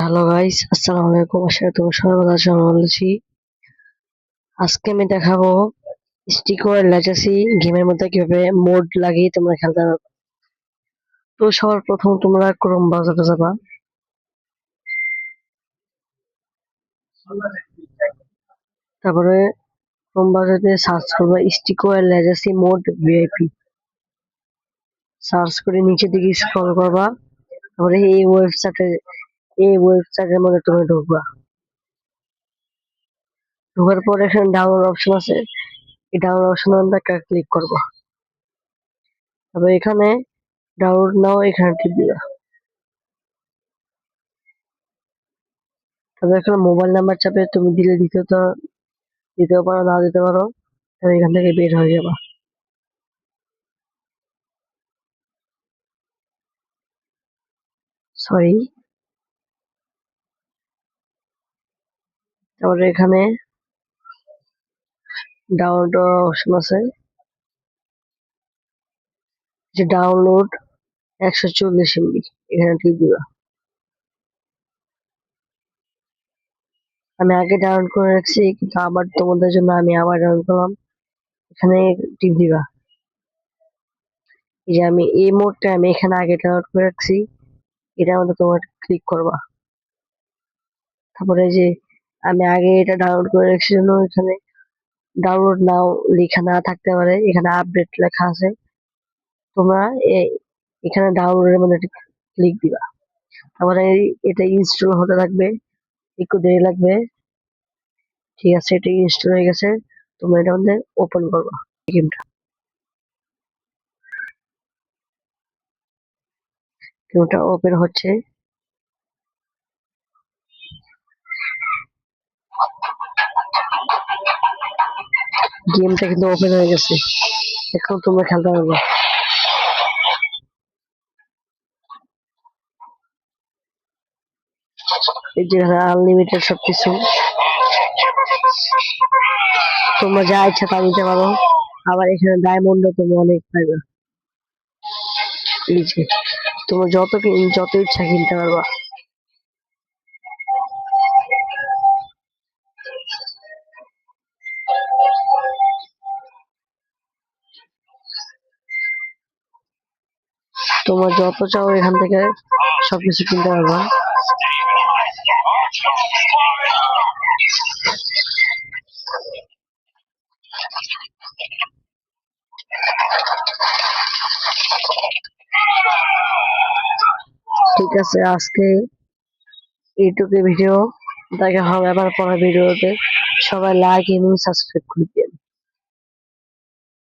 Hello guys, আসসালামু আলাইকুম। আশা করি তোমরা সবাই ভালো আছো। আমি ভালো আছি। আজকে আমি দেখাবো স্টিকোয়ার লেগাসি গেমের মধ্যে কিভাবে মোড লাগিয়ে তোমরা খেলতে পারবে। তো সবার প্রথম তোমরা ক্রোম ব্রাউজারে যাবা। তারপরে ক্রোম ব্রাউজারে সার্চ করবা স্টিকোয়ার লেগাসি মোড ভিআইপি। সার্চ করে নিচের দিকে স্ক্রল করবা। তারপরে এই ওয়েবসাইটের মধ্যে তুমি ঢুকবা। ঢোকার পর এখানে ডাউনলোড অপশন আছে। এই ডাউনলোড অপশনের মধ্যে একটা ক্লিক করবা। তারপরে এখানে ডাউনলোড নাও এখানে টিপ দিবা। তারপর এখানে মোবাইল নাম্বার চাপে তুমি দিতেও পারো, না দিতে পারো। তুমি এখান থেকে বের হয়ে যাবা। সরি। তারপরে এখানে ডাউনলোড অপশন আছে, যে ডাউনলোড 140 MB, এখানে টিপ দিবা। আমি আগে ডাউনলোড করে রাখছি, কিন্তু আবার তোমাদের জন্য আমি আবার ডাউনলোড করলাম। এখানে টিপ দিবা। এই যে আমি এই মোডটা আমি এখানে আগে ডাউনলোড করে রাখছি, এটার মধ্যে তোমার ক্লিক করবা। তারপরে যে আমি আগে এটা ডাউনলোড করে রাখছি জন্য এখানে ডাউনলোড নাও লেখা না থাকতে পারে, এখানে আপডেট লেখা আছে। তোমরা এখানে ডাউনলোডের মধ্যে ক্লিক দিবা। তারপরে এটা ইনস্টল হতে লাগবে, একটু দেরি লাগবে। ঠিক আছে, এটা ইনস্টল হয়ে গেছে। তোমরা এটা মধ্যে ওপেন করবা গেমটা। গেমটা ওপেন হচ্ছে। গেমটা কিন্তু ওপেন হয়ে গেছে। এখন তোমরা খেলতে পারবে। এই যে আনলিমিটেড সবকিছু, তোমরা যা ইচ্ছা তা নিতে পারো। আবার এখানে ডায়মন্ডও তুমি অনেক পাইবে। এই যে তোমরা যত ইচ্ছা কিনতে পারবা। তোমরা যত চাও এখান থেকে সবকিছু কিনতে পারবা। ঠিক আছে, আজকে এইটুকু ভিডিও। দেখা হবে আবার পরের ভিডিওতে। সবাই লাইক এবং সাবস্ক্রাইব করে দিন।